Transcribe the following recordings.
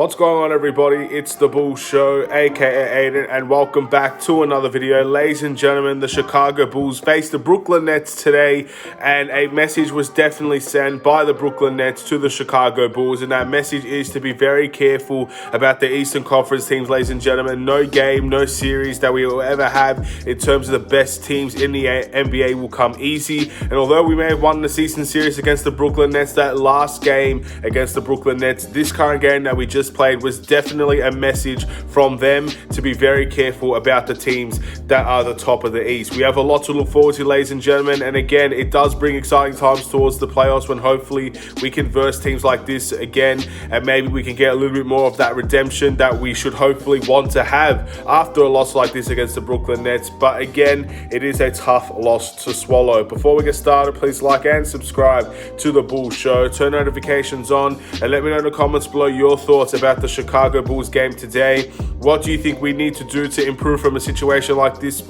What's going on, everybody? It's the Bull Show, aka Aiden, and welcome back to another video. Ladies and gentlemen, the Chicago Bulls face the Brooklyn Nets today, and a message was definitely sent by the Brooklyn Nets to the Chicago Bulls, and that message is to be very careful about the Eastern Conference teams, ladies and gentlemen. No game, no series that we will ever have in terms of the best teams in the NBA will come easy, and although we may have won the season series against the Brooklyn Nets, that last game against the Brooklyn Nets, this current game that we just played was definitely a message from them to be very careful about the teams that are the top of the East. We have a lot to look forward to, ladies and gentlemen, and again, it does bring exciting times towards the playoffs when hopefully we can verse teams like this again, and maybe we can get a little bit more of that redemption that we should hopefully want to have after a loss like this against the Brooklyn Nets. But again, it is a tough loss to swallow. Before we get started, please like and subscribe to the Bull Show, turn notifications on, and let me know in the comments below your thoughts about the Chicago Bulls game today. What do you think we need to do to improve from a situation like this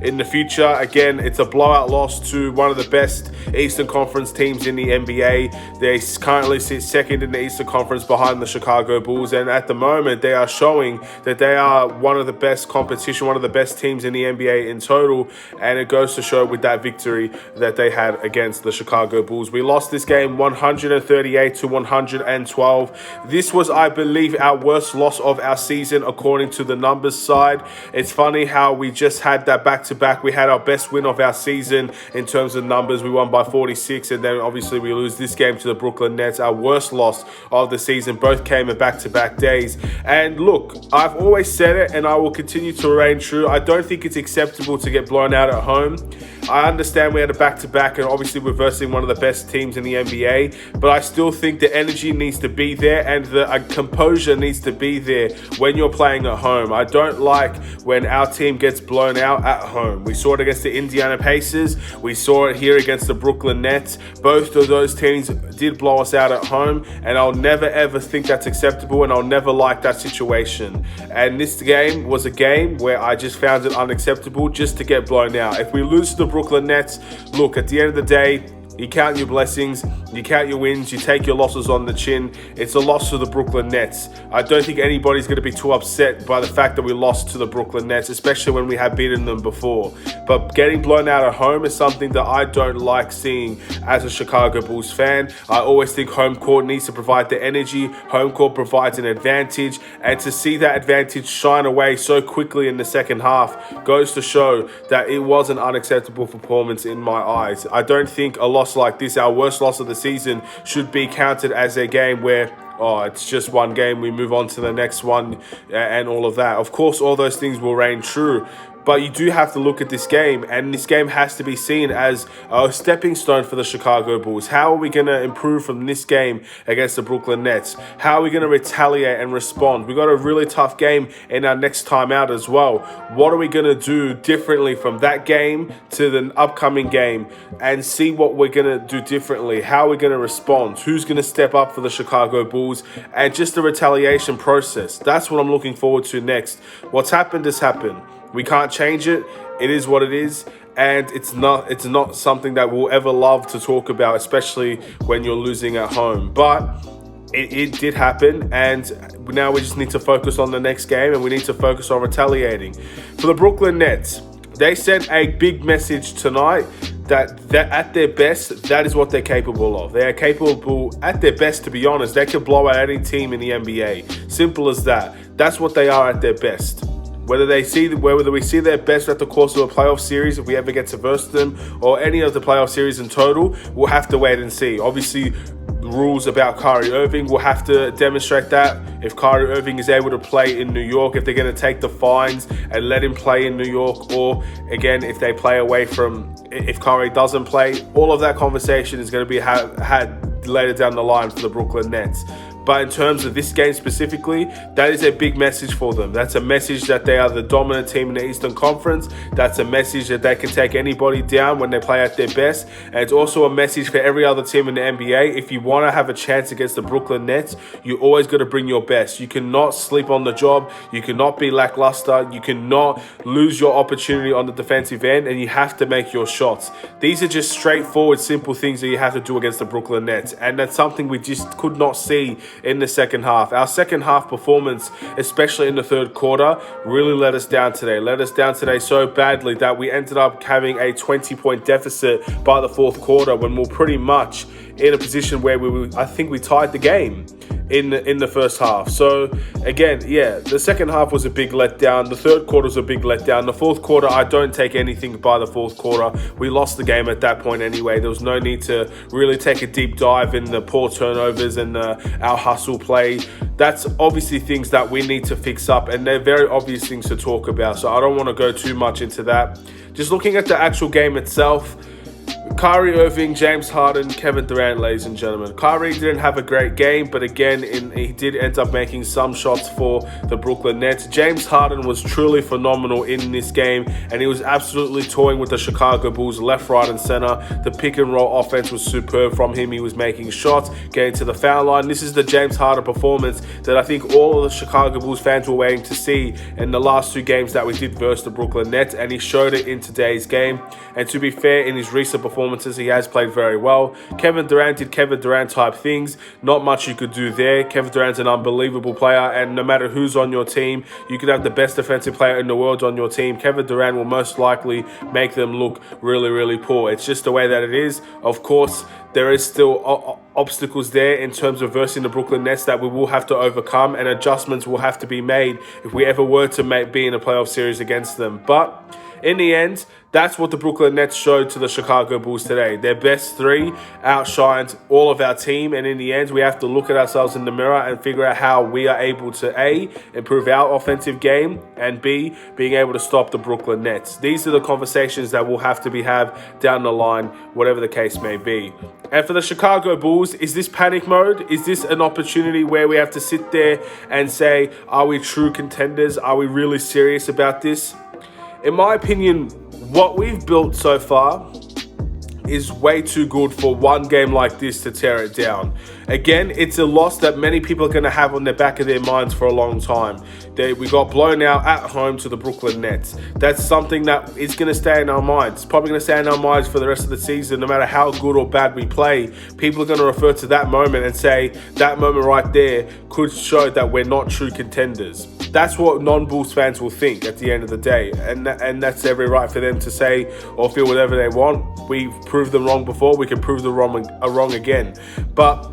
in the future? Again, it's a blowout loss to one of the best Eastern Conference teams in the NBA. They currently sit second in the Eastern Conference behind the Chicago Bulls, and at the moment they are showing that they are one of the best competition, one of the best teams in the NBA in total, and it goes to show with that victory that they had against the Chicago Bulls. We lost this game 138 to 112. This was, I believe, our worst loss of our season according to the numbers side. It's funny how we just had that back-to-back. We had our best win of our season in terms of numbers. We won by 46, and then obviously we lose this game to the Brooklyn Nets. Our worst loss of the season. Both came in back-to-back days. And look, I've always said it, and I will continue to remain true. I don't think it's acceptable to get blown out at home. I understand we had a back-to-back, and obviously we're versing one of the best teams in the NBA, but I still think the energy needs to be there, and the composure needs to be there when you're playing at home. I don't like when our team gets blown out at home. We saw it against the Indiana Pacers. We saw it here against the Brooklyn Nets. Both of those teams did blow us out at home, and I'll never ever think that's acceptable, and I'll never like that situation. And this game was a game where I just found it unacceptable just to get blown out. If we lose to the Brooklyn Nets, look, at the end of the day, you count your blessings, you count your wins, you take your losses on the chin. It's a loss to the Brooklyn Nets. I don't think anybody's going to be too upset by the fact that we lost to the Brooklyn Nets, especially when we have beaten them before. But getting blown out at home is something that I don't like seeing as a Chicago Bulls fan. I always think home court needs to provide the energy. Home court provides an advantage, and to see that advantage shine away so quickly in the second half goes to show that it was an unacceptable performance in my eyes. I don't think a loss like this, our worst loss of the season, should be counted as a game where, oh, it's just one game, we move on to the next one, and all of that. Of course, all those things will reign true, but you do have to look at this game, and this game has to be seen as a stepping stone for the Chicago Bulls. How are we going to improve from this game against the Brooklyn Nets? How are we going to retaliate and respond? We got a really tough game in our next time out as well. What are we going to do differently from that game to the upcoming game, and see what we're going to do differently? How are we going to respond? Who's going to step up for the Chicago Bulls? And just the retaliation process. That's what I'm looking forward to next. What's happened has happened. We can't change it. It is what it is, and it's not something that we'll ever love to talk about, especially when you're losing at home. But it did happen, and now we just need to focus on the next game, and we need to focus on retaliating. For the Brooklyn Nets, they sent a big message tonight that at their best, that is what they're capable of. They are capable, at their best, to be honest, they can blow out any team in the NBA. Simple as that. That's what they are at their best. Whether we see their best at the course of a playoff series, if we ever get to verse them, or any of the playoff series in total, we'll have to wait and see. Obviously, the rules about Kyrie Irving will have to demonstrate that. If Kyrie Irving is able to play in New York, if they're going to take the fines and let him play in New York, or again, if they play away from, if Kyrie doesn't play, all of that conversation is going to be had later down the line for the Brooklyn Nets. But in terms of this game specifically, that is a big message for them. That's a message that they are the dominant team in the Eastern Conference. That's a message that they can take anybody down when they play at their best. And it's also a message for every other team in the NBA. If you want to have a chance against the Brooklyn Nets, you always got to bring your best. You cannot sleep on the job. You cannot be lackluster. You cannot lose your opportunity on the defensive end, and you have to make your shots. These are just straightforward, simple things that you have to do against the Brooklyn Nets. And that's something we just could not see in the second half. Our second half performance, especially in the third quarter, really let us down today. Let us down today so badly that we ended up having a 20-point deficit by the fourth quarter when we're pretty much in a position where I think we tied the game in the first half. So again, yeah, the second half was a big letdown. The third quarter was a big letdown. The fourth quarter, I don't take anything by the fourth quarter. We lost the game at that point anyway. There was no need to really take a deep dive in the poor turnovers and our hustle play. That's obviously things that we need to fix up, and they're very obvious things to talk about. So I don't want to go too much into that. Just looking at the actual game itself, Kyrie Irving, James Harden, Kevin Durant, ladies and gentlemen. Kyrie didn't have a great game, but again, he did end up making some shots for the Brooklyn Nets. James Harden was truly phenomenal in this game, and he was absolutely toying with the Chicago Bulls left, right, and center. The pick and roll offense was superb from him. He was making shots, getting to the foul line. This is the James Harden performance that I think all of the Chicago Bulls fans were waiting to see in the last two games that we did versus the Brooklyn Nets, and he showed it in today's game. And to be fair, in his recent performances, he has played very well. Kevin Durant did Kevin Durant type things. Not much you could do there. Kevin Durant's an unbelievable player, and no matter who's on your team, you could have the best defensive player in the world on your team. Kevin Durant will most likely make them look really, really poor. It's just the way that it is. Of course, there is still obstacles there in terms of versing the Brooklyn Nets that we will have to overcome, and adjustments will have to be made if we ever were to be in a playoff series against them. But in the end, that's what the Brooklyn Nets showed to the Chicago Bulls today. Their best three outshined all of our team, and in the end, we have to look at ourselves in the mirror and figure out how we are able to A, improve our offensive game, and B, being able to stop the Brooklyn Nets. These are the conversations that we'll have to have down the line, whatever the case may be. And for the Chicago Bulls, is this panic mode? Is this an opportunity where we have to sit there and say, are we true contenders? Are we really serious about this? In my opinion, what we've built so far is way too good for one game like this to tear it down. Again, it's a loss that many people are going to have on the back of their minds for a long time. We got blown out at home to the Brooklyn Nets. That's something that is going to stay in our minds. It's probably going to stay in our minds for the rest of the season. No matter how good or bad we play, people are going to refer to that moment and say, that moment right there could show that we're not true contenders. That's what non-Bulls fans will think at the end of the day. And that's every right for them to say or feel whatever they want. We've proved them wrong before. We can prove them wrong again. But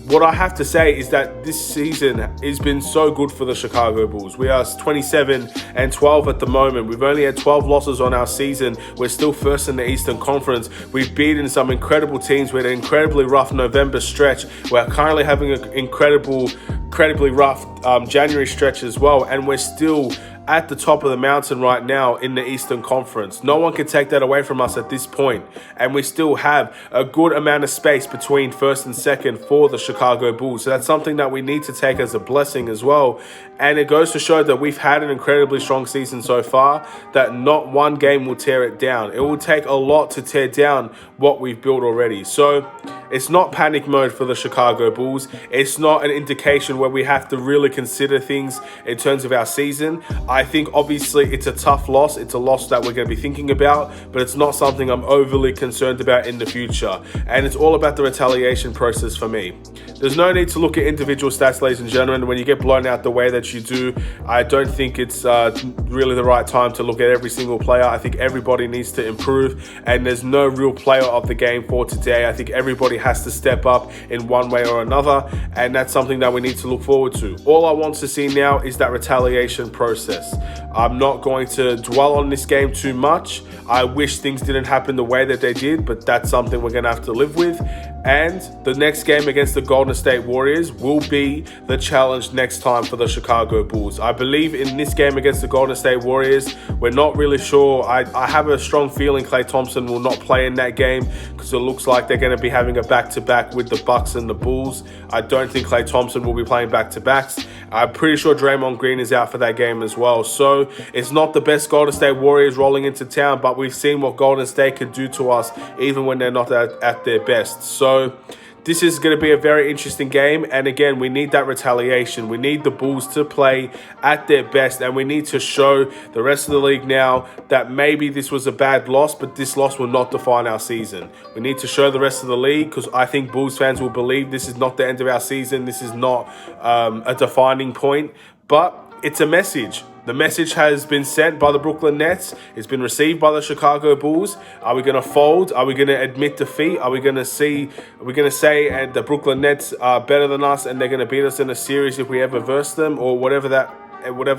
what I have to say is that this season has been so good for the Chicago Bulls. We are 27-12 at the moment. We've only had 12 losses on our season. We're still first in the Eastern Conference. We've beaten some incredible teams. We had an incredibly rough November stretch. We're currently having an incredibly rough January stretch as well, and we're still at the top of the mountain right now in the Eastern Conference. No one can take that away from us at this point, and we still have a good amount of space between first and second for the Chicago Bulls. So that's something that we need to take as a blessing as well. And it goes to show that we've had an incredibly strong season so far, that not one game will tear it down. It will take a lot to tear down what we've built already. So it's not panic mode for the Chicago Bulls. It's not an indication where we have to really consider things in terms of our season. I think obviously it's a tough loss. It's a loss that we're going to be thinking about, but it's not something I'm overly concerned about in the future. And it's all about the retaliation process for me. There's no need to look at individual stats, ladies and gentlemen. When you get blown out the way that you do, I don't think it's really the right time to look at every single player. I think everybody needs to improve, and there's no real player of the game for today. I think everybody has to step up in one way or another, and that's something that we need to look forward to. All I want to see now is that retaliation process. I'm not going to dwell on this game too much. I wish things didn't happen the way that they did, but that's something we're going to have to live with. And the next game against the Golden State Warriors will be the challenge next time for the Chicago Bulls. I believe in this game against the Golden State Warriors, we're not really sure. I have a strong feeling Klay Thompson will not play in that game because it looks like they're going to be having a back-to-back with the Bucks and the Bulls. I don't think Klay Thompson will be playing back-to-backs. I'm pretty sure Draymond Green is out for that game as well. So it's not the best Golden State Warriors rolling into town, but we've seen what Golden State can do to us even when they're not at their best. So this is going to be a very interesting game. And again, we need that retaliation. We need the Bulls to play at their best. And we need to show the rest of the league now that maybe this was a bad loss, but this loss will not define our season. We need to show the rest of the league, because I think Bulls fans will believe this is not the end of our season. This is not a defining point, but it's a message. The message has been sent by the Brooklyn Nets. It's been received by the Chicago Bulls. Are we going to fold? Are we going to admit defeat? Are we going to say the Brooklyn Nets are better than us and they're going to beat us in a series if we ever verse them, or whatever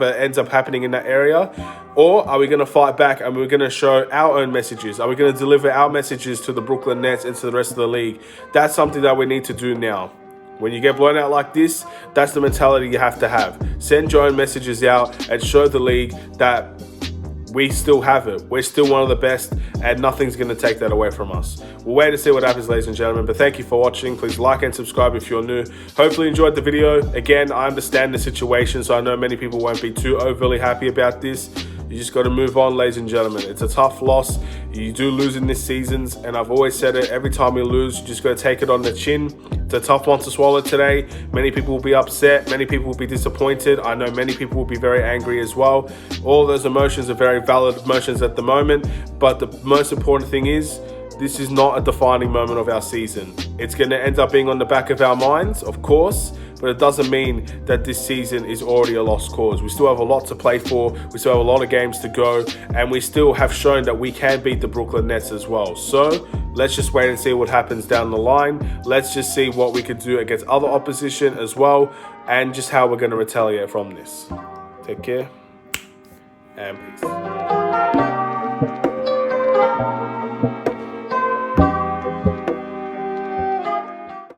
ends up happening in that area? Or are we going to fight back and we're going to show our own messages? Are we going to deliver our messages to the Brooklyn Nets and to the rest of the league? That's something that we need to do now. When you get blown out like this, that's the mentality you have to have. Send your own messages out and show the league that we still have it. We're still one of the best, and nothing's going to take that away from us. We'll wait to see what happens, ladies and gentlemen. But thank you for watching. Please like and subscribe if you're new. Hopefully you enjoyed the video. Again, I understand the situation, so I know many people won't be too overly happy about this. You just got to move on, ladies and gentlemen. It's a tough loss. You do lose in this season, and I've always said it. Every time you lose, you just got to take it on the chin. It's a tough one to swallow today. Many people will be upset. Many people will be disappointed. I know many people will be very angry as well. All those emotions are very valid emotions at the moment. But the most important thing is, this is not a defining moment of our season. It's going to end up being on the back of our minds, of course, but it doesn't mean that this season is already a lost cause. We still have a lot to play for. We still have a lot of games to go, and we still have shown that we can beat the Brooklyn Nets as well. So let's just wait and see what happens down the line. Let's just see what we could do against other opposition as well, and just how we're going to retaliate from this. Take care, and peace.